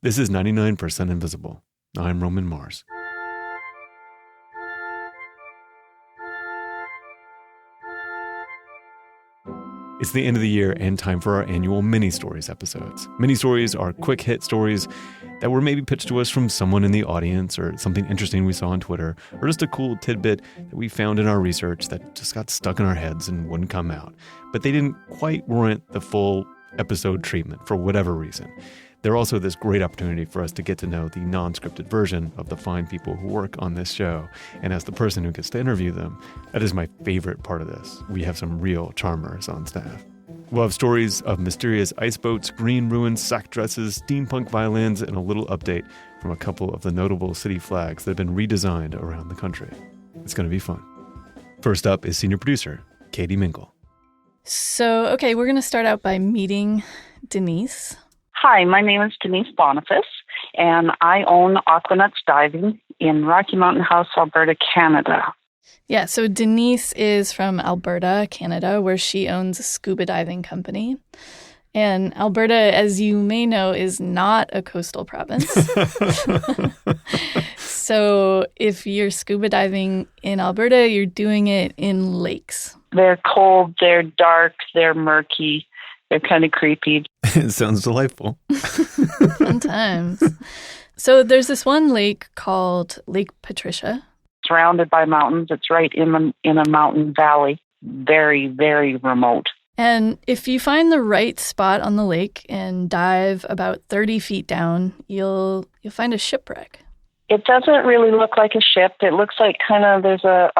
This is 99% Invisible. I'm Roman Mars. It's the end of the year and time for our annual Mini-Stories episodes. Mini-Stories are quick hit stories that were maybe pitched to us from someone in the audience or something interesting we saw on Twitter or just a cool tidbit that we found in our research that just got stuck in our heads and wouldn't come out. But they didn't quite warrant the full episode treatment for whatever reason. They're also this great opportunity for us to get to know the non-scripted version of the fine people who work on this show. And as the person who gets to interview them, that is my favorite part of this. We have some real charmers on staff. We'll have stories of mysterious ice boats, green ruins, sack dresses, steampunk violins, and a little update from a couple of the notable city flags that have been redesigned around the country. It's going to be fun. First up is senior producer, Katie Mingle. So, okay, we're going to start out by meeting Denise. Hi, my name is Denise Boniface, and I own Aquanuts Diving in Rocky Mountain House, Alberta, Canada. Yeah, so Denise is from Alberta, Canada, where she owns a scuba diving company. And Alberta, as you may know, is not a coastal province. So if you're scuba diving in Alberta, you're doing it in lakes. They're cold, they're dark, they're murky, they're kind of creepy. It sounds delightful. Fun times. So there's this one lake called Lake Patricia. Surrounded by mountains. It's right in a mountain valley. Very, very remote. And if you find the right spot on the lake and dive about 30 feet down, you'll find a shipwreck. It doesn't really look like a ship. It looks like there's a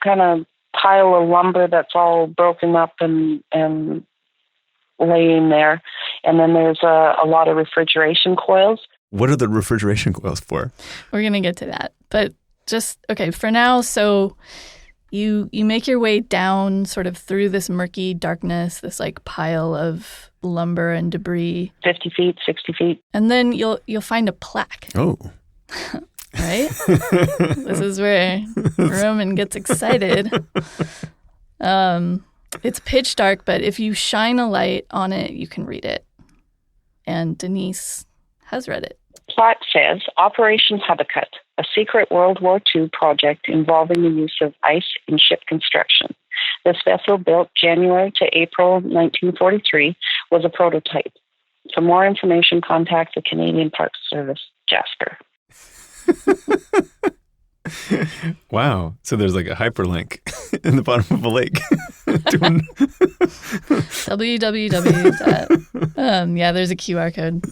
kind of pile of lumber that's all broken up and laying there. And then there's a lot of refrigeration coils. What are the refrigeration coils for? We're going to get to that. But just, okay, for now, so you make your way down sort of through this murky darkness, this like pile of lumber and debris. 50 feet, 60 feet. And then you'll find a plaque. Oh. Right? This is where Roman gets excited. It's pitch dark, but if you shine a light on it, you can read it. And Denise has read it. Plaque says, Operation Habakkuk, a secret World War II project involving the use of ice in ship construction. This vessel, built January to April 1943, was a prototype. For more information, contact the Canadian Parks Service, Jasper. Wow. So there's like a hyperlink in the bottom of a lake. www. Yeah, there's a QR code.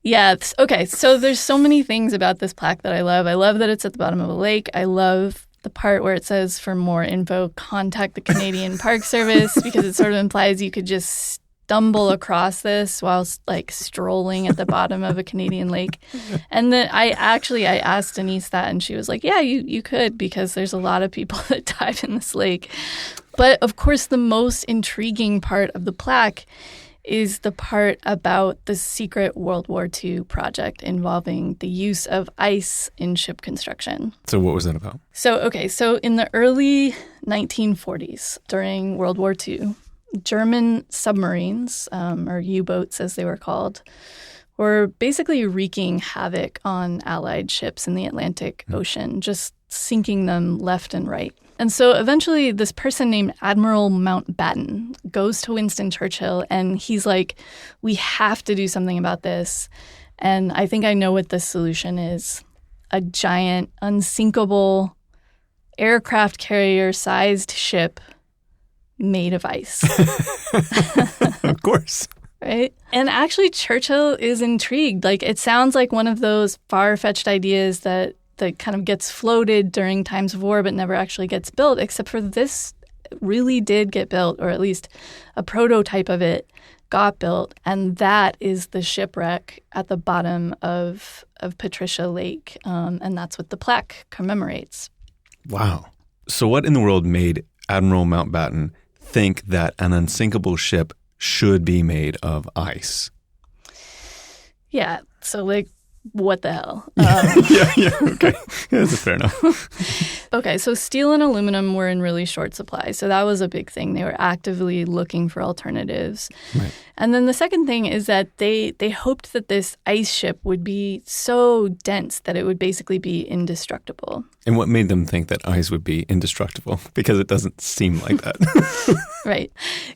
Yeah. Okay. So there's so many things about this plaque that I love. I love that it's at the bottom of a lake. I love the part where it says, for more info, contact the Canadian Park Service, because it sort of implies you could just stumble across this while like strolling at the bottom of a Canadian lake. And then I asked Denise that, and she was like, yeah, you could, because there's a lot of people that dive in this lake. But of course, the most intriguing part of the plaque is the part about the secret World War II project involving the use of ice in ship construction. So what was that about? So in the early 1940s, during World War II, German submarines, or U-boats as they were called, were basically wreaking havoc on Allied ships in the Atlantic Ocean, just sinking them left and right. And so eventually this person named Admiral Mountbatten goes to Winston Churchill, and he's like, we have to do something about this. And I think I know what the solution is. A giant, unsinkable aircraft carrier-sized ship made of ice. Of course. Right? And actually, Churchill is intrigued. Like, it sounds like one of those far-fetched ideas that kind of gets floated during times of war but never actually gets built, except for this really did get built, or at least a prototype of it got built. And that is the shipwreck at the bottom of Patricia Lake. And that's what the plaque commemorates. Wow. So what in the world made Admiral Mountbatten think that an unsinkable ship should be made of ice? Yeah. So like what the hell? Yeah, okay. That's fair enough. Okay, so steel and aluminum were in really short supply. So that was a big thing. They were actively looking for alternatives. Right. And then the second thing is that they hoped that this ice ship would be so dense that it would basically be indestructible. And what made them think that ice would be indestructible? Because it doesn't seem like that. Right.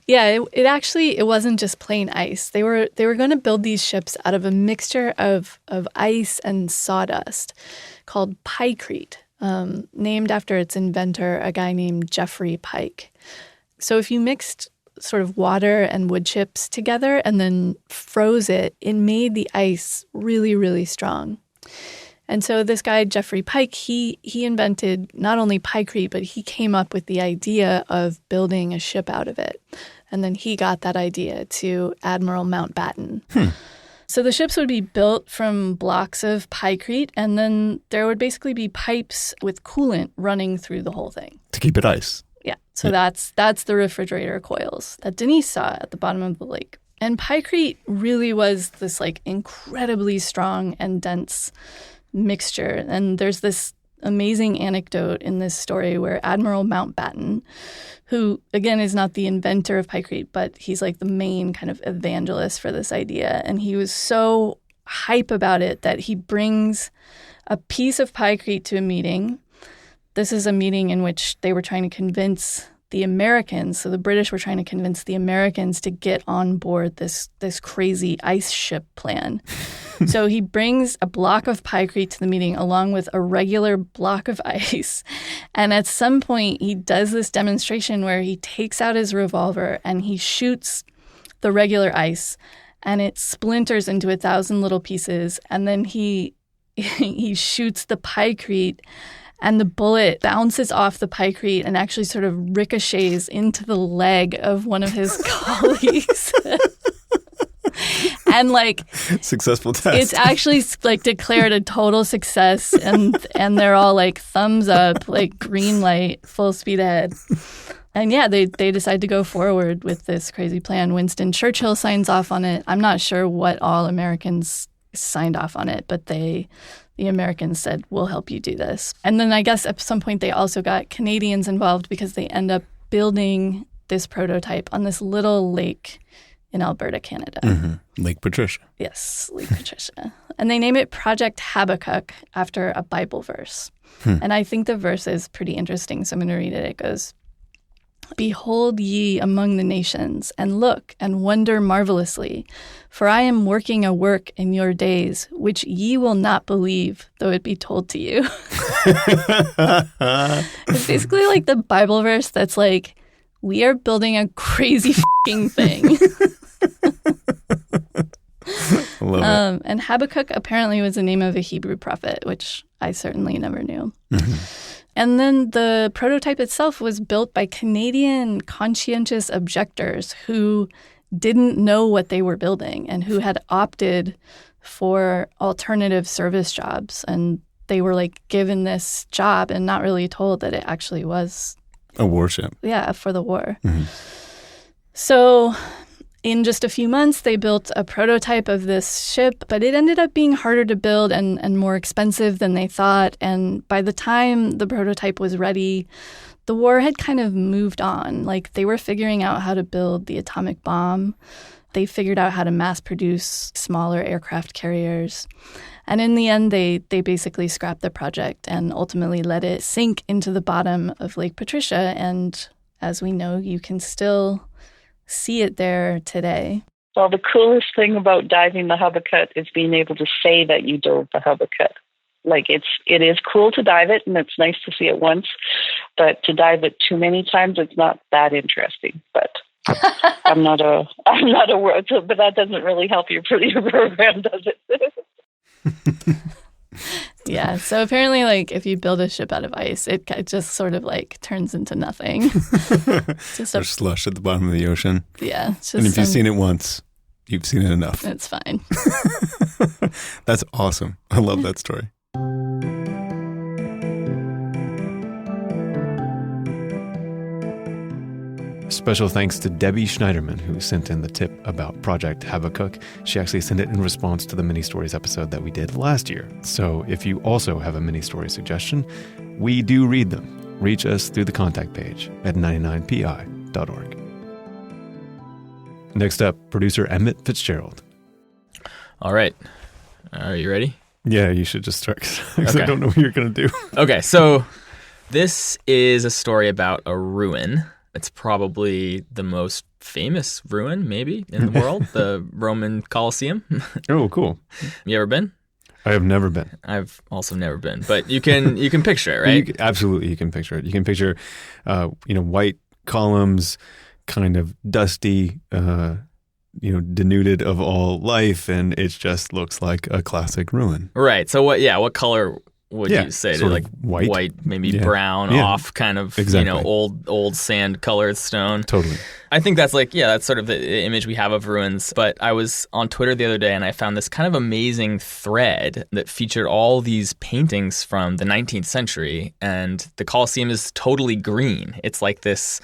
Yeah, it wasn't just plain ice. They were going to build these ships out of a mixture of ice and sawdust called pykrete, named after its inventor, a guy named Geoffrey Pike. So if you mixed sort of water and wood chips together and then froze it, it made the ice really, really strong. And so this guy, Geoffrey Pike, he invented not only pykrete, but he came up with the idea of building a ship out of it. And then he got that idea to Admiral Mountbatten. So the ships would be built from blocks of pykrete, and then there would basically be pipes with coolant running through the whole thing. To keep it ice. Yeah. So that's the refrigerator coils that Denise saw at the bottom of the lake. And pykrete really was this like incredibly strong and dense mixture. And there's this amazing anecdote in this story where Admiral Mountbatten, who again is not the inventor of pykrete, but he's like the main kind of evangelist for this idea. And he was so hype about it that he brings a piece of pykrete to a meeting. This is a meeting in which they were trying to convince the Americans. So the British were trying to convince the Americans to get on board this crazy ice ship plan. So he brings a block of pykrete to the meeting along with a regular block of ice. And at some point, he does this demonstration where he takes out his revolver and he shoots the regular ice and it splinters into 1,000 little pieces. And then he shoots the pykrete and the bullet bounces off the pykrete and actually sort of ricochets into the leg of one of his colleagues. And like successful test. It's actually like declared a total success, and they're all like thumbs up, like green light, full speed ahead. And yeah, they decide to go forward with this crazy plan. Winston Churchill signs off on it. I'm not sure what all Americans signed off on it, but the Americans said, we'll help you do this. And then I guess at some point they also got Canadians involved because they end up building this prototype on this little lake in Alberta, Canada. Mm-hmm. Lake Patricia. Yes, Lake Patricia. And they name it Project Habakkuk after a Bible verse. And I think the verse is pretty interesting, so I'm going to read it. It goes, "Behold ye among the nations, and look, and wonder marvelously, for I am working a work in your days, which ye will not believe, though it be told to you." It's basically like the Bible verse that's like, we are building a crazy f***ing thing. I love it. And Habakkuk apparently was the name of a Hebrew prophet, which I certainly never knew. Mm-hmm. And then the prototype itself was built by Canadian conscientious objectors who didn't know what they were building and who had opted for alternative service jobs. And they were like given this job and not really told that it actually was a warship. Yeah, for the war. Mm-hmm. So in just a few months, they built a prototype of this ship, but it ended up being harder to build and more expensive than they thought. And by the time the prototype was ready, the war had kind of moved on. Like they were figuring out how to build the atomic bomb. They figured out how to mass produce smaller aircraft carriers. And in the end, they basically scrapped the project and ultimately let it sink into the bottom of Lake Patricia. And as we know, you can still see it there today. Well, the coolest thing about diving the Habakkuk is being able to say that you dove the Habakkuk. Like it is cool to dive it, and it's nice to see it once, but to dive it too many times, it's not that interesting. But I'm not a word, but that doesn't really help your program, does it? Yeah, so apparently, like, if you build a ship out of ice, it just sort of, like, turns into nothing. Or slush at the bottom of the ocean. Yeah. It's just and if you've seen it once, you've seen it enough. It's fine. That's awesome. I love that story. Special thanks to Debbie Schneiderman, who sent in the tip about Project Habakkuk. She actually sent it in response to the mini stories episode that we did last year. So if you also have a mini story suggestion, we do read them. Reach us through the contact page at 99pi.org. Next up, producer Emmett Fitzgerald. All right. Are you ready? Yeah, you should just start because Okay. I don't know what you're going to do. Okay, so this is a story about a ruin. It's probably the most famous ruin, maybe, in the world, the Roman Colosseum. Oh, cool. You ever been? I have never been. I've also never been, but you can picture it, right? Absolutely, you can picture it. You can picture, white columns, kind of dusty, denuded of all life, and it just looks like a classic ruin. Right. So what color would you say? Sort of like white, maybe brown, off, kind of, exactly. Old sand colored stone. Totally. I think that's that's sort of the image we have of ruins. But I was on Twitter the other day and I found this kind of amazing thread that featured all these paintings from the 19th century, and the Colosseum is totally green. It's like this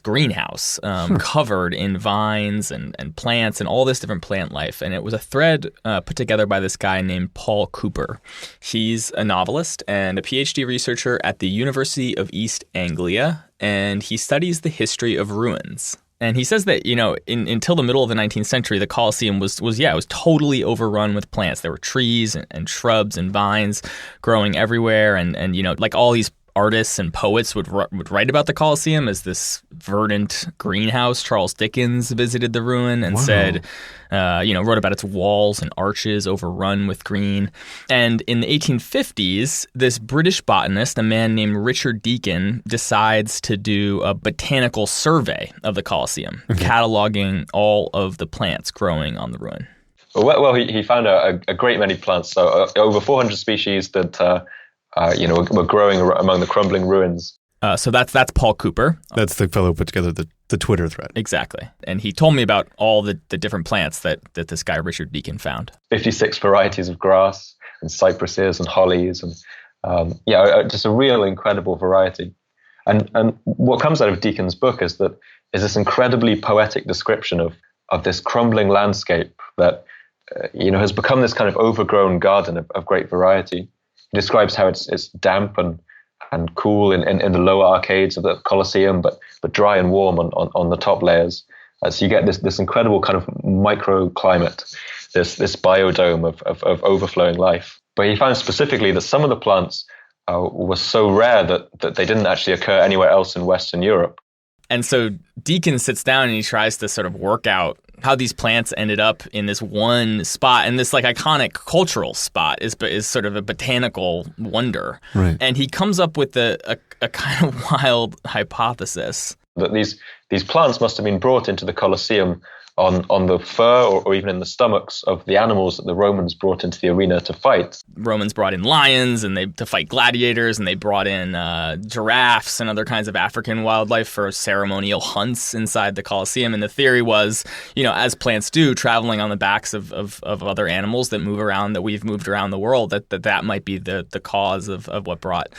greenhouse covered in vines and plants and all this different plant life. And it was a thread put together by this guy named Paul Cooper. He's a novelist and a PhD researcher at the University of East Anglia, and he studies the history of ruins. And he says that, until the middle of the 19th century, the Colosseum was totally overrun with plants. There were trees and shrubs and vines growing everywhere. And like all these artists and poets would write about the Colosseum as this verdant greenhouse. Charles Dickens visited the ruin and said, wrote about its walls and arches overrun with green. And in the 1850s, this British botanist, a man named Richard Deacon, decides to do a botanical survey of the Colosseum, cataloging all of the plants growing on the ruin. Well, he found a great many plants, so over 400 species that were growing among the crumbling ruins. So that's Paul Cooper. That's the fellow who put together the Twitter thread. Exactly. And he told me about all the different plants that this guy Richard Deacon found. 56 varieties of grass and cypresses and hollies and just a real incredible variety. And what comes out of Deacon's book is this incredibly poetic description of this crumbling landscape that has become this kind of overgrown garden of great variety. He describes how it's damp and cool in the lower arcades of the Colosseum, but dry and warm on the top layers. So you get this incredible kind of microclimate, this biodome of overflowing life. But he found specifically that some of the plants were so rare that they didn't actually occur anywhere else in Western Europe. And so Deacon sits down and he tries to sort of work out how these plants ended up in this one spot, and this like iconic cultural spot is sort of a botanical wonder. Right. And he comes up with a kind of wild hypothesis That these plants must have been brought into the Colosseum on the fur or even in the stomachs of the animals that the Romans brought into the arena to fight. Romans brought in lions to fight gladiators, and they brought in giraffes and other kinds of African wildlife for ceremonial hunts inside the Colosseum. And the theory was, as plants do, traveling on the backs of other animals that move around, that we've moved around the world, that might be the cause of what brought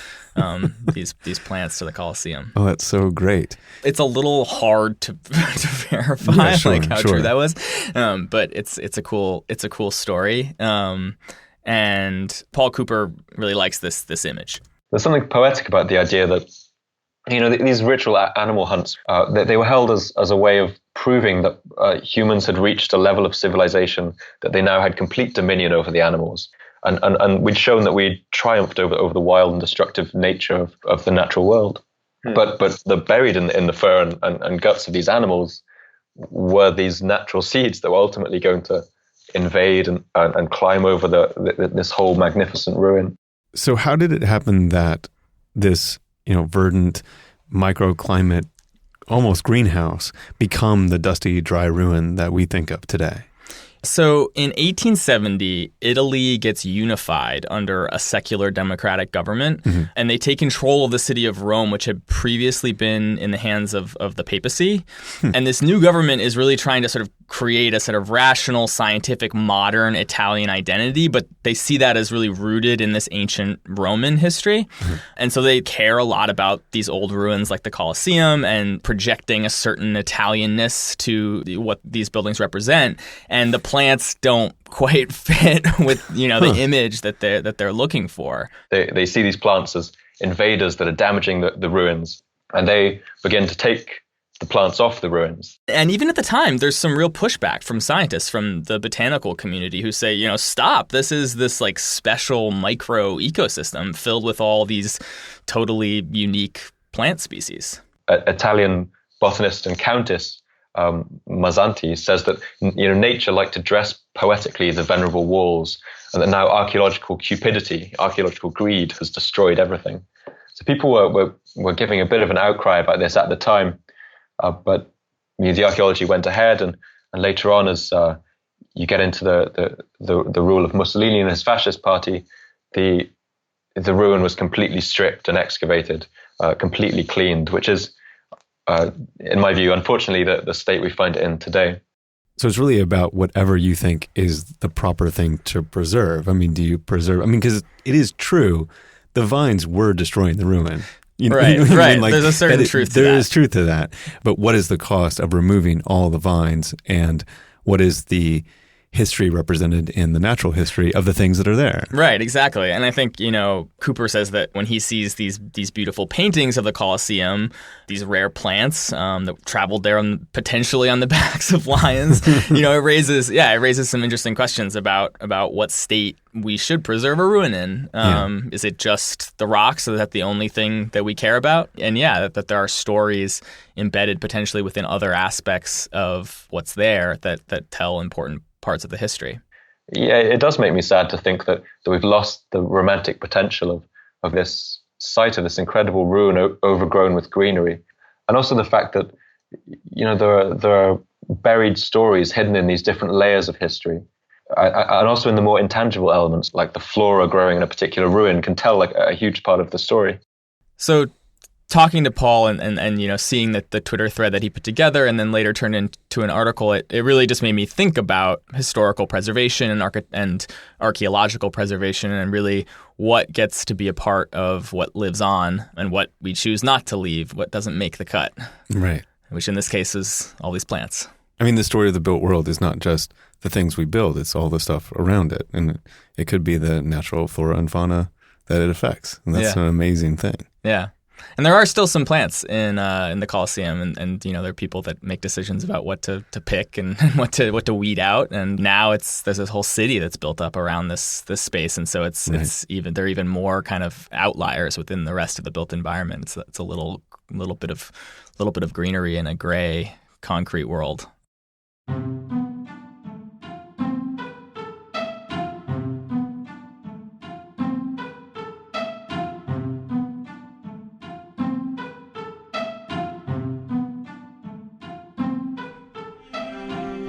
these plants to the Colosseum. Oh, that's so great. It's a little hard to verify how true that was, but it's a cool story. And Paul Cooper really likes this image. There's something poetic about the idea that these ritual animal hunts they were held as a way of proving that humans had reached a level of civilization that they now had complete dominion over the animals. And we'd shown that we'd triumphed over the wild and destructive nature of the natural world. But the buried in the fur and guts of these animals were these natural seeds that were ultimately going to invade and climb over this whole magnificent ruin. So how did it happen that this, verdant microclimate, almost greenhouse, become the dusty, dry ruin that we think of today? So in 1870, Italy gets unified under a secular democratic government, and they take control of the city of Rome, which had previously been in the hands of the papacy. And this new government is really trying to sort of create a sort of rational, scientific, modern Italian identity, but they see that as really rooted in this ancient Roman history. Mm-hmm. And so they care a lot about these old ruins like the Colosseum and projecting a certain Italianness to what these buildings represent. And the plants don't quite fit with, the image that they're looking for. They see these plants as invaders that are damaging the ruins, and they begin to take the plants off the ruins. And even at the time, there's some real pushback from scientists, from the botanical community, who say, stop. This is this like special micro ecosystem filled with all these totally unique plant species. Italian botanist and countess Mazzanti says that nature liked to dress poetically the venerable walls, and that now archaeological cupidity, archaeological greed has destroyed everything. So people were giving a bit of an outcry about this at the time. But the archaeology went ahead, and later on, as you get into the rule of Mussolini and his fascist party, the ruin was completely stripped and excavated, completely cleaned, which is, in my view, unfortunately, the state we find it in today. So it's really about whatever you think is the proper thing to preserve. I mean, do you preserve? I mean, because it is true, the vines were destroying the ruin. Right. Like, there's a certain truth to that. There is truth to that. But what is the cost of removing all the vines, and what is the history represented in the natural history of the things that are there? Right, exactly. And I think, Cooper says that when he sees these beautiful paintings of the Colosseum, these rare plants that traveled there potentially on the backs of lions, it raises some interesting questions about what state we should preserve a ruin in. Is it just the rocks? Is that the only thing that we care about? And that there are stories embedded potentially within other aspects of what's there that tell important parts of the history. Yeah, it does make me sad to think that we've lost the romantic potential of this site, of this incredible ruin overgrown with greenery. And also the fact that, there are buried stories hidden in these different layers of history. And also in the more intangible elements, like the flora growing in a particular ruin, can tell like a huge part of the story. So talking to Paul and seeing that the Twitter thread that he put together and then later turned into an article, it really just made me think about historical preservation and archaeological preservation, and really what gets to be a part of what lives on and what we choose not to leave, what doesn't make the cut. Right. Which in this case is all these plants. I mean, the story of the built world is not just the things we build, it's all the stuff around it. And it could be the natural flora and fauna that it affects. And that's an amazing thing. Yeah. And there are still some plants in the Colosseum, and there are people that make decisions about what to pick and what to weed out. And now there's this whole city that's built up around this space, and so it's they're even more kind of outliers within the rest of the built environment. It's a little bit of greenery in a gray concrete world.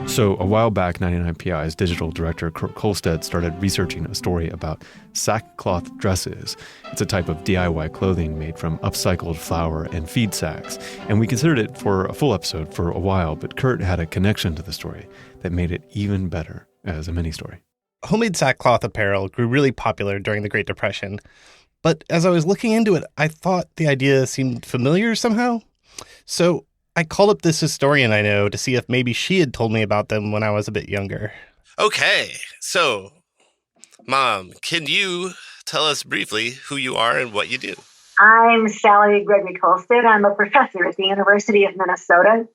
So a while back, 99PI's digital director, Kurt Kolstad, started researching a story about sackcloth dresses. It's a type of DIY clothing made from upcycled flour and feed sacks. And we considered it for a full episode for a while, but Kurt had a connection to the story that made it even better as a mini-story. Homemade sackcloth apparel grew really popular during the Great Depression. But as I was looking into it, I thought the idea seemed familiar somehow. So I called up this historian I know to see if maybe she had told me about them when I was a bit younger. Okay, so, Mom, can you tell us briefly who you are and what you do? I'm Sally Gregory Kolstad. I'm a professor at the University of Minnesota,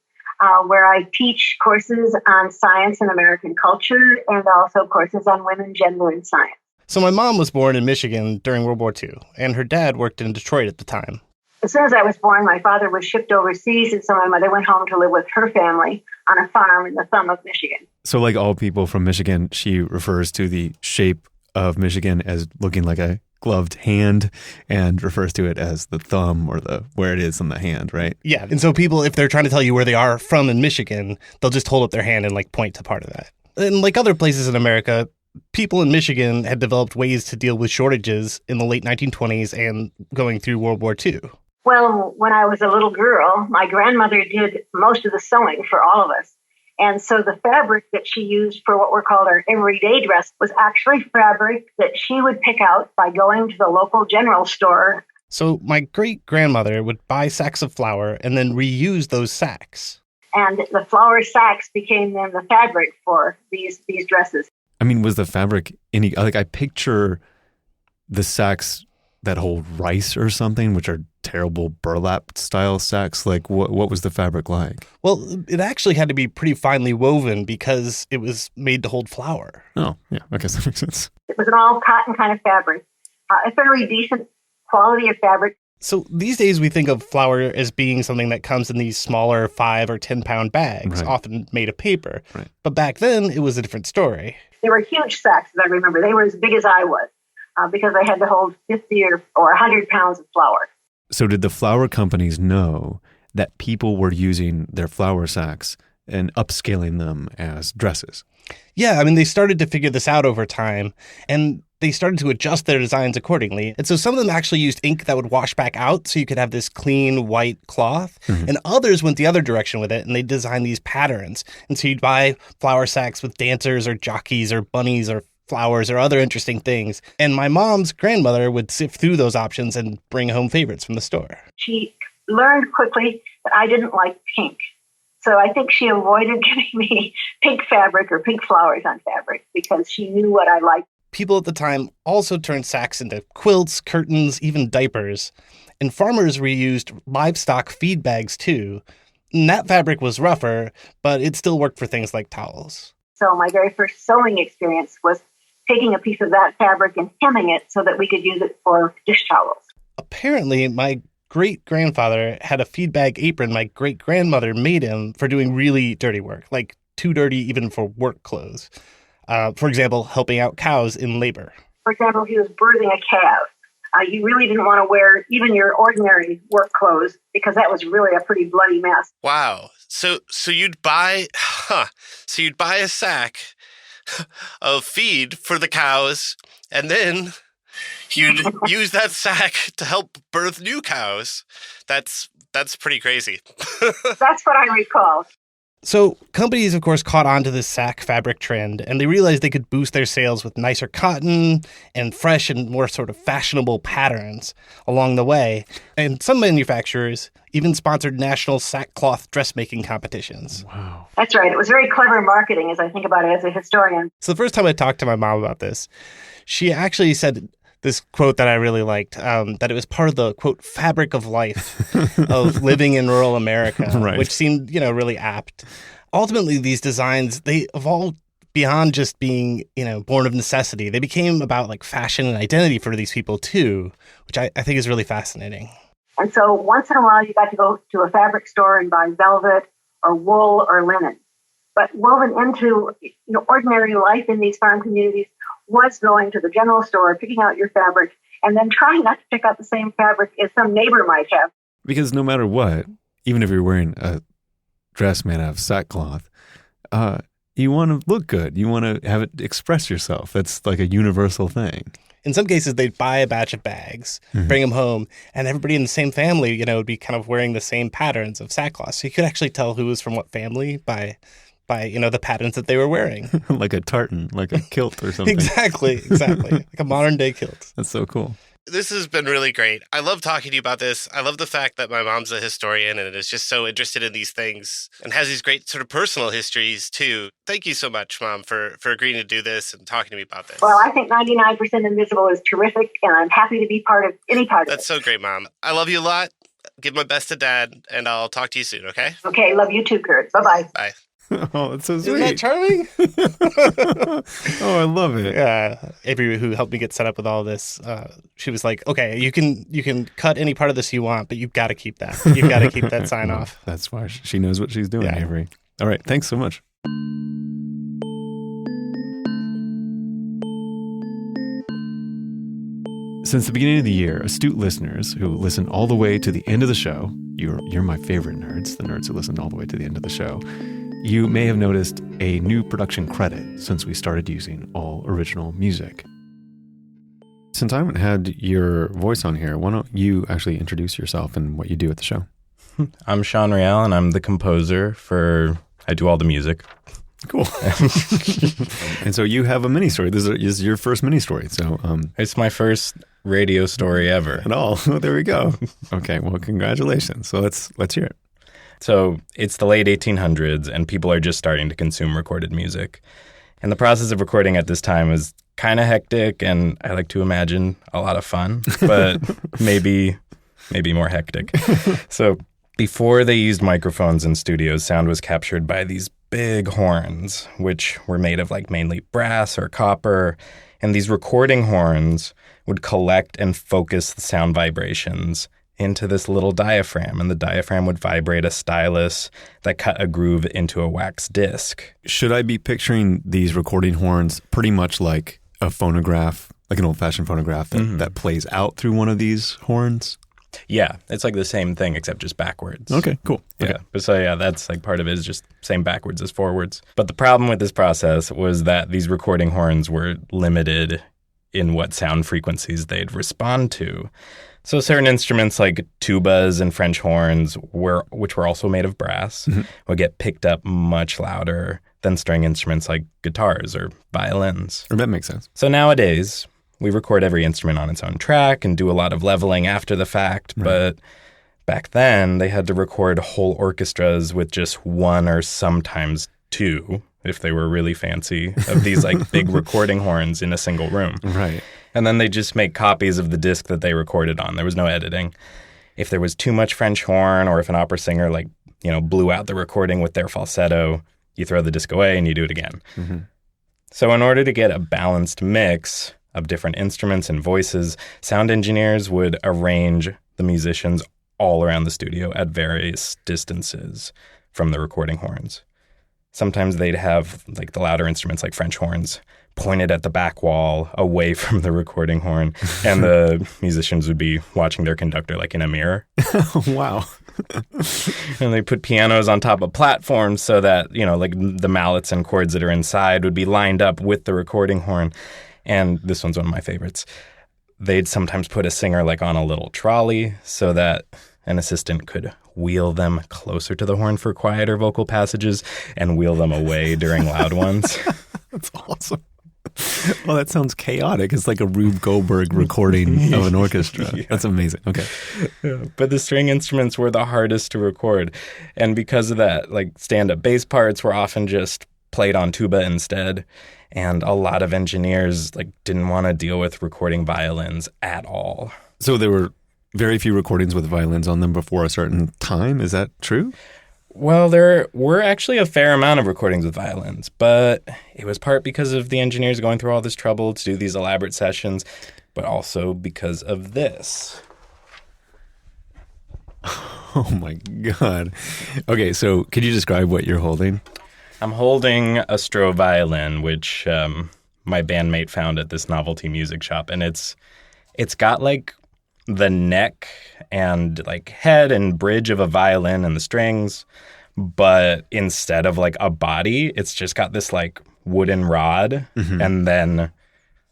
where I teach courses on science and American culture and also courses on women, gender, and science. So my mom was born in Michigan during World War II, and her dad worked in Detroit at the time. As soon as I was born, my father was shipped overseas, and so my mother went home to live with her family on a farm in the thumb of Michigan. So like all people from Michigan, she refers to the shape of Michigan as looking like a gloved hand and refers to it as the thumb or where it is on the hand, right? Yeah, and so people, if they're trying to tell you where they are from in Michigan, they'll just hold up their hand and like point to part of that. And like other places in America, people in Michigan had developed ways to deal with shortages in the late 1920s and going through World War II. Well, when I was a little girl, my grandmother did most of the sewing for all of us. And so the fabric that she used for what were called her everyday dress was actually fabric that she would pick out by going to the local general store. So my great-grandmother would buy sacks of flour and then reuse those sacks. And the flour sacks became then the fabric for these dresses. I mean, was the fabric any, like, I picture the sacks that hold rice or something, which are terrible burlap style sacks. Like, what was the fabric like? Well, it actually had to be pretty finely woven because it was made to hold flour. Oh, yeah, I guess that makes sense. It was an all cotton kind of fabric, a fairly decent quality of fabric. So these days we think of flour as being something that comes in these smaller 5 or 10 pound bags, Right. often made of paper. Right. But back then it was a different story. They were huge sacks, as I remember. They were as big as I was because they had to hold 50 or 100 pounds of flour. So did the flour companies know that people were using their flour sacks and upscaling them as dresses? Yeah, I mean, they started to figure this out over time, and they started to adjust their designs accordingly. And so some of them actually used ink that would wash back out so you could have this clean white cloth. Mhm. And others went the other direction with it, and they designed these patterns. And so you'd buy flour sacks with dancers or jockeys or bunnies or flowers or other interesting things. And my mom's grandmother would sift through those options and bring home favorites from the store. She learned quickly that I didn't like pink. So I think she avoided giving me pink fabric or pink flowers on fabric because she knew what I liked. People at the time also turned sacks into quilts, curtains, even diapers. And farmers reused livestock feed bags too. And that fabric was rougher, but it still worked for things like towels. So my very first sewing experience was taking a piece of that fabric and hemming it so that we could use it for dish towels. Apparently, my great-grandfather had a feed bag apron my great-grandmother made him for doing really dirty work, like too dirty even for work clothes. For example, helping out cows in labor. For example, if he was birthing a calf, you really didn't want to wear even your ordinary work clothes because that was really a pretty bloody mess. Wow. So you'd buy a sack of feed for the cows, and then you'd use that sack to help birth new cows. That's pretty crazy. That's what I recall. So companies, of course, caught on to this sack fabric trend, and they realized they could boost their sales with nicer cotton and fresh and more sort of fashionable patterns along the way. And some manufacturers even sponsored national sackcloth dressmaking competitions. Wow. That's right. It was very clever marketing as I think about it as a historian. So the first time I talked to my mom about this, she actually said this quote that I really liked, that it was part of the, quote, fabric of life of living in rural America, Right. which seemed, really apt. Ultimately, these designs, they evolved beyond just being, born of necessity. They became about like fashion and identity for these people too, which I think is really fascinating. And so once in a while, you got to go to a fabric store and buy velvet or wool or linen. But woven into ordinary life in these farm communities was going to the general store, picking out your fabric, and then trying not to pick out the same fabric as some neighbor might have. Because no matter what, even if you're wearing a dress made out of sackcloth, you want to look good. You want to have it express yourself. That's like a universal thing. In some cases, they'd buy a batch of bags, bring them home, and everybody in the same family, would be kind of wearing the same patterns of sackcloth. So you could actually tell who was from what family by the patterns that they were wearing. Like a tartan, like a kilt or something. Exactly. Like a modern day kilt. That's so cool. This has been really great. I love talking to you about this. I love the fact that my mom's a historian and is just so interested in these things and has these great sort of personal histories too. Thank you so much, Mom, for agreeing to do this and talking to me about this. Well, I think 99% Invisible is terrific, and I'm happy to be part of any part of That's it. so great, Mom. I love you a lot. Give my best to Dad, and I'll talk to you soon, okay? Okay, love you too, Kurt. Bye-bye. Bye. Oh, that's so Isn't sweet. that charming? Oh, I love it. Yeah. Avery, who helped me get set up with all this, she was like, okay, you can cut any part of this you want, but you've got to keep that. You've got to keep that sign Well, off. That's why she knows what she's doing, Yeah. Avery. All right. Thanks so much. Since the beginning of the year, astute listeners who listen all the way to the end of the show, you're my favorite nerds, the nerds who listen all the way to the end of the show, you may have noticed a new production credit since we started using all original music. Since I haven't had your voice on here, why don't you actually introduce yourself and what you do at the show? I'm Sean Real, and I'm the composer for I do all the music. Cool. And so you have a mini story. This is your first mini story. So It's my first radio story ever. at all. There we go. Okay. Well, congratulations. So let's hear it. So it's the late 1800s, and people are just starting to consume recorded music. And the process of recording at this time was kind of hectic, and I like to imagine a lot of fun, but maybe more hectic. So before they used microphones in studios, sound was captured by these big horns, which were made of like mainly brass or copper. And these recording horns would collect and focus the sound vibrations into this little diaphragm, and the diaphragm would vibrate a stylus that cut a groove into a wax disc. Should I be picturing these recording horns pretty much like a phonograph, like an old-fashioned phonograph that plays out through one of these horns? Yeah, it's like the same thing except just backwards. Okay, cool. Okay. Yeah, but so yeah, that's like part of it is just same backwards as forwards. But the problem with this process was that these recording horns were limited in what sound frequencies they'd respond to. So certain instruments like tubas and French horns, which were also made of brass, would get picked up much louder than string instruments like guitars or violins. That makes sense. So nowadays, we record every instrument on its own track and do a lot of leveling after the fact, but back then they had to record whole orchestras with just one or sometimes two, if they were really fancy, of these like big recording horns in a single room. Right. And then they just make copies of the disc that they recorded on. There was no editing. If there was too much French horn, or if an opera singer blew out the recording with their falsetto, you throw the disc away and you do it again. So in order to get a balanced mix of different instruments and voices, sound engineers would arrange the musicians all around the studio at various distances from the recording horns. Sometimes they'd have like the louder instruments like French horns pointed at the back wall away from the recording horn, and the musicians would be watching their conductor like in a mirror. Wow. And they put pianos on top of platforms so that, like the mallets and chords that are inside would be lined up with the recording horn. And this one's one of my favorites. They'd sometimes put a singer like on a little trolley so that an assistant could wheel them closer to the horn for quieter vocal passages and wheel them away during loud ones. That's awesome. Well, that sounds chaotic. It's like a Rube Goldberg recording of an orchestra. Yeah. That's amazing. Okay. Yeah, but the string instruments were the hardest to record. And because of that, like stand-up bass parts were often just played on tuba instead. And a lot of engineers didn't want to deal with recording violins at all. So there were very few recordings with violins on them before a certain time. Is that true? Well, there were actually a fair amount of recordings with violins, but it was part because of the engineers going through all this trouble to do these elaborate sessions, but also because of this. Oh my God. Okay, so could you describe what you're holding? I'm holding a Stroh violin, which my bandmate found at this novelty music shop, and it's got the neck and head and bridge of a violin and the strings, but instead of a body, it's just got this wooden rod and then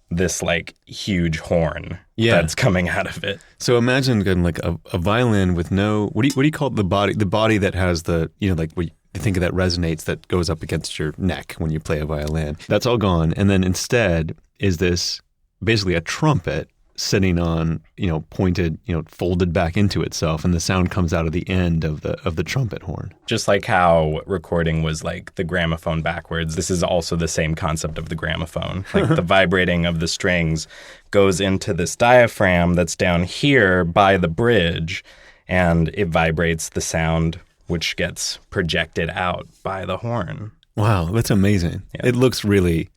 this huge horn that's coming out of it. So imagine a violin with no, what do you call it, the body that has the, what you think of that resonates that goes up against your neck when you play a violin. That's all gone. And then instead is this basically a trumpet sitting on, pointed, folded back into itself, and the sound comes out of the end of the trumpet horn. Just like how recording was the gramophone backwards, this is also the same concept of the gramophone. The vibrating of the strings goes into this diaphragm that's down here by the bridge, and it vibrates the sound, which gets projected out by the horn. Wow, that's amazing. Yeah. It looks really,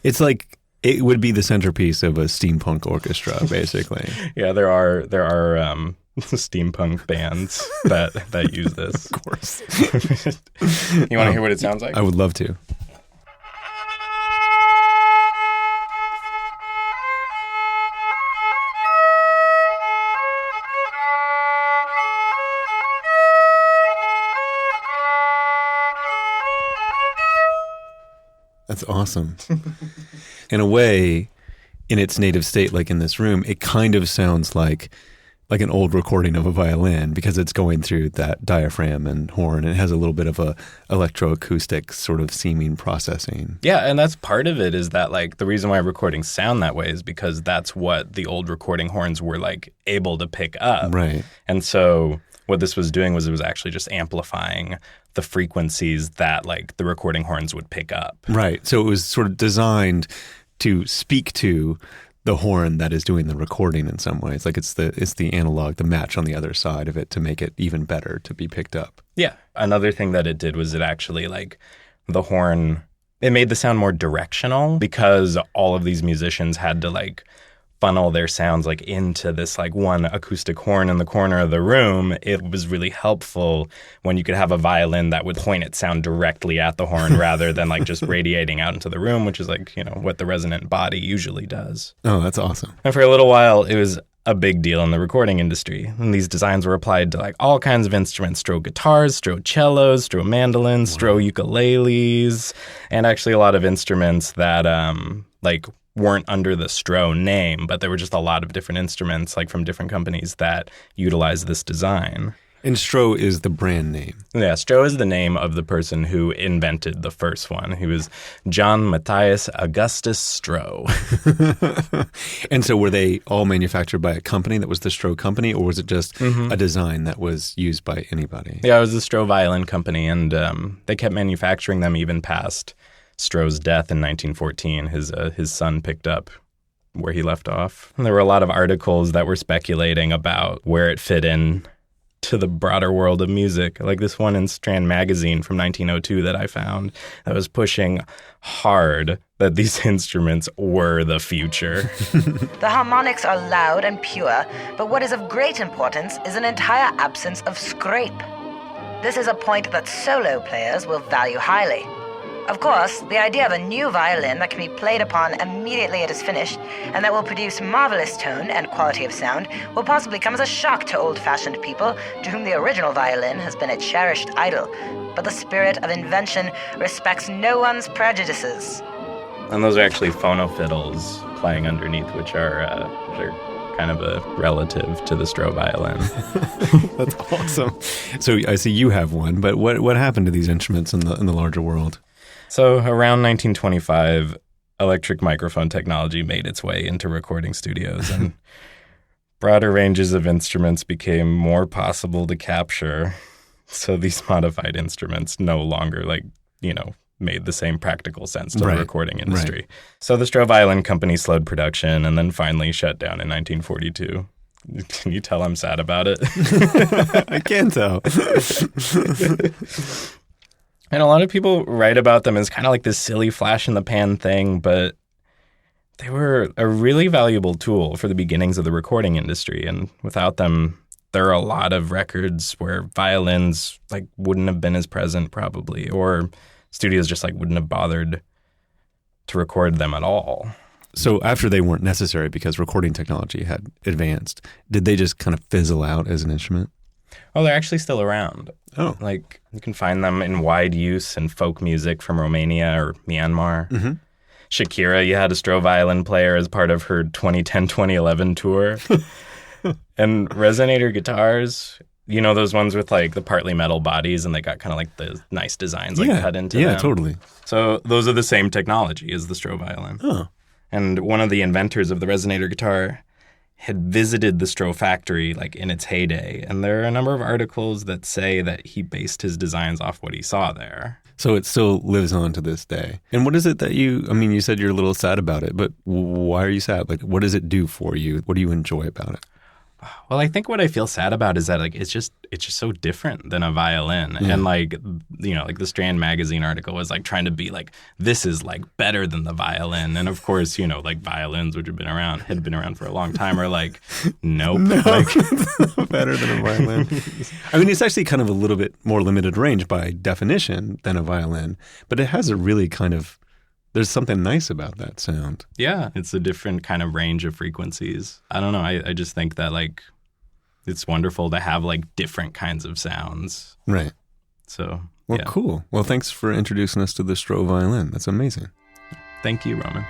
it's it would be the centerpiece of a steampunk orchestra, basically. Yeah, there are steampunk bands that use this. Of course. You want to hear what it sounds like? I would love to. That's awesome. In a way, in its native state, like in this room, it kind of sounds like like an old recording of a violin because it's going through that diaphragm and horn, and it has a little bit of a electroacoustic sort of seeming processing. Yeah, and that's part of it, is that like the reason why recordings sound that way is because that's what the old recording horns were like able to pick up. Right. And so what this was doing was it was actually just amplifying the frequencies that like the recording horns would pick up. Right. So it was sort of designed to speak to the horn that is doing the recording in some ways. Like it's the analog, the match on the other side of it to make it even better to be picked up. Yeah. Another thing that it did was it actually like the horn, it made the sound more directional because all of these musicians had to like funnel their sounds like into this like one acoustic horn in the corner of the room. It was really helpful when you could have a violin that would point its sound directly at the horn rather than like just radiating out into the room, which is like, you know, what the resonant body usually does. Oh, that's awesome. And for a little while, it was a big deal in the recording industry. And these designs were applied to like all kinds of instruments, Stroh guitars, Stroh cellos, Stroh mandolins, Stroh ukuleles, and actually a lot of instruments that like weren't under the Stroh name, but there were just a lot of different instruments like from different companies that utilized this design. And Stroh is the brand name. Yeah, Stroh is the name of the person who invented the first one. He was John Matthias Augustus Stroh. And so were they all manufactured by a company that was the Stroh company, or was it just a design that was used by anybody? Yeah, it was the Stroh Violin Company, and they kept manufacturing them even past Stroh's death in 1914. His son picked up where he left off. And there were a lot of articles that were speculating about where it fit in to the broader world of music. Like this one in Strand Magazine from 1902 that I found that was pushing hard that these instruments were the future. The harmonics are loud and pure, but what is of great importance is an entire absence of scrape. This is a point that solo players will value highly. Of course, the idea of a new violin that can be played upon immediately it is finished and that will produce marvelous tone and quality of sound will possibly come as a shock to old-fashioned people to whom the original violin has been a cherished idol. But the spirit of invention respects no one's prejudices. And those are actually phonofiddles playing underneath, which are kind of a relative to the Stroh violin. That's awesome. So I see you have one, but what happened to these instruments in the larger world? So around 1925, electric microphone technology made its way into recording studios, and broader ranges of instruments became more possible to capture. So these modified instruments no longer, made the same practical sense to the recording industry. Right. So the Stroh Violin Company slowed production and then finally shut down in 1942. Can you tell I'm sad about it? I can tell. And a lot of people write about them as kind of like this silly flash-in-the-pan thing, but they were a really valuable tool for the beginnings of the recording industry. And without them, there are a lot of records where violins wouldn't have been as present probably, or studios just wouldn't have bothered to record them at all. So after they weren't necessary because recording technology had advanced, did they just kind of fizzle out as an instrument? Oh, they're actually still around. Oh. You can find them in wide use in folk music from Romania or Myanmar. Mm-hmm. Shakira, you had a Stroh violin player as part of her 2010-2011 tour. And resonator guitars, you know those ones with the partly metal bodies and they got kind of the nice designs cut into them? Yeah, totally. So those are the same technology as the Stroh violin. Oh. And one of the inventors of the resonator guitar had visited the Stroh factory in its heyday. And there are a number of articles that say that he based his designs off what he saw there. So it still lives on to this day. And what is it that you said you're a little sad about it, but why are you sad? What does it do for you? What do you enjoy about it? Well, I think what I feel sad about is that it's just so different than a violin. Yeah. And the Strand Magazine article was trying to be this is better than the violin. And of course, violins, which had been around for a long time, are nope. No, better than a violin. I mean, it's actually kind of a little bit more limited range by definition than a violin, but it has a really there's something nice about that sound. Yeah, it's a different kind of range of frequencies. I don't know. I just think that it's wonderful to have different kinds of sounds. Right. So, well, cool. Well, thanks for introducing us to the Stroh violin. That's amazing. Thank you, Roman.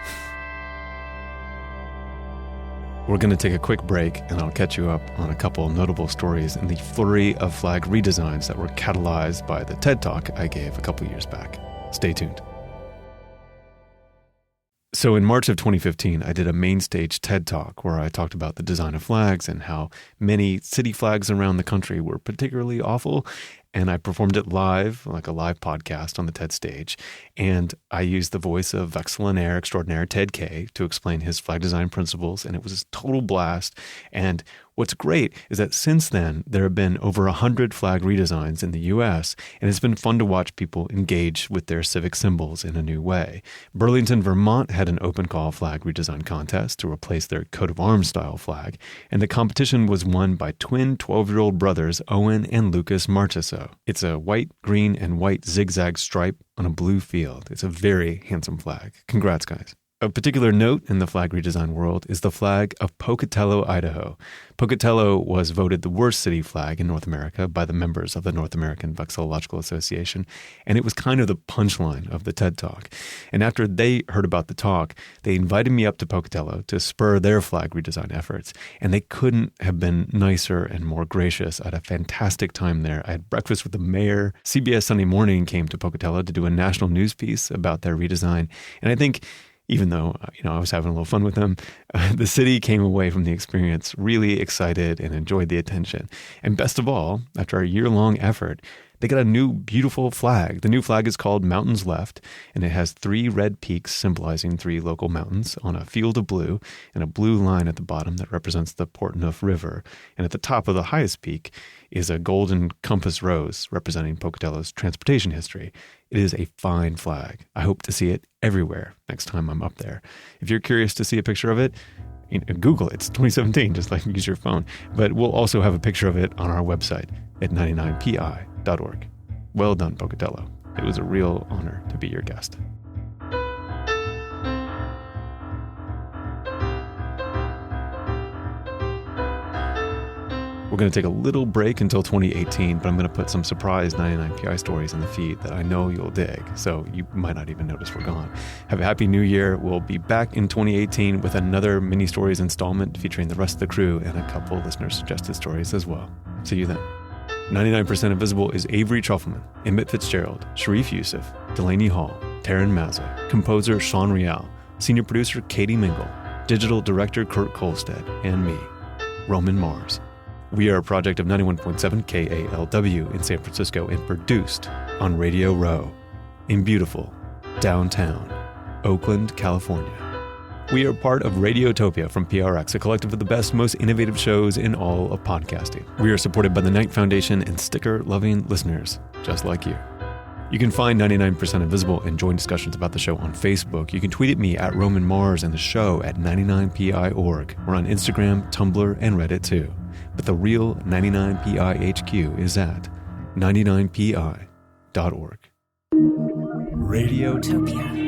We're going to take a quick break, and I'll catch you up on a couple notable stories in the flurry of flag redesigns that were catalyzed by the TED Talk I gave a couple years back. Stay tuned. So in March of 2015, I did a main stage TED Talk where I talked about the design of flags and how many city flags around the country were particularly awful. And I performed it live, like a live podcast on the TED stage. And I used the voice of Vexillionaire extraordinaire Ted Kaye to explain his flag design principles. And it was a total blast. And what's great is that since then, there have been over 100 flag redesigns in the U.S., and it's been fun to watch people engage with their civic symbols in a new way. Burlington, Vermont had an open call flag redesign contest to replace their coat of arms style flag, and the competition was won by twin 12-year-old brothers Owen and Lucas Marchessault. It's a white, green, and white zigzag stripe on a blue field. It's a very handsome flag. Congrats, guys. A particular note in the flag redesign world is the flag of Pocatello, Idaho. Pocatello was voted the worst city flag in North America by the members of the North American Vexillological Association, and it was kind of the punchline of the TED Talk. And after they heard about the talk, they invited me up to Pocatello to spur their flag redesign efforts, and they couldn't have been nicer and more gracious. I had a fantastic time there. I had breakfast with the mayor. CBS Sunday Morning came to Pocatello to do a national news piece about their redesign, and I think even though, I was having a little fun with them, the city came away from the experience really excited and enjoyed the attention. And best of all, after a year-long effort, they got a new beautiful flag. The new flag is called Mountains Left, and it has 3 red peaks symbolizing 3 local mountains on a field of blue, and a blue line at the bottom that represents the Portneuf River. And at the top of the highest peak is a golden compass rose representing Pocatello's transportation history. It is a fine flag. I hope to see it everywhere next time I'm up there. If you're curious to see a picture of it, Google it. It's 2017, just like use your phone. But we'll also have a picture of it on our website at 99pi.org. Well done, Pocatello. It was a real honor to be your guest. We're going to take a little break until 2018, but I'm going to put some surprise 99PI stories in the feed that I know you'll dig, so you might not even notice we're gone. Have a happy new year. We'll be back in 2018 with another mini stories installment featuring the rest of the crew and a couple listener-suggested stories as well. See you then. 99% Invisible is Avery Trufelman, Emmett Fitzgerald, Sharif Youssef, Delaney Hall, Taryn Mazza, composer Sean Rial, senior producer Katie Mingle, digital director Kurt Kolstad, and me, Roman Mars. We are a project of 91.7 KALW in San Francisco and produced on Radio Row in beautiful downtown Oakland, California. We are part of Radiotopia from PRX, a collective of the best, most innovative shows in all of podcasting. We are supported by the Knight Foundation and sticker-loving listeners just like you. You can find 99% Invisible and join discussions about the show on Facebook. You can tweet at me at Roman Mars and the show at 99pi.org. We're on Instagram, Tumblr, and Reddit too. But the real 99pi HQ is at 99pi.org. Radiotopia.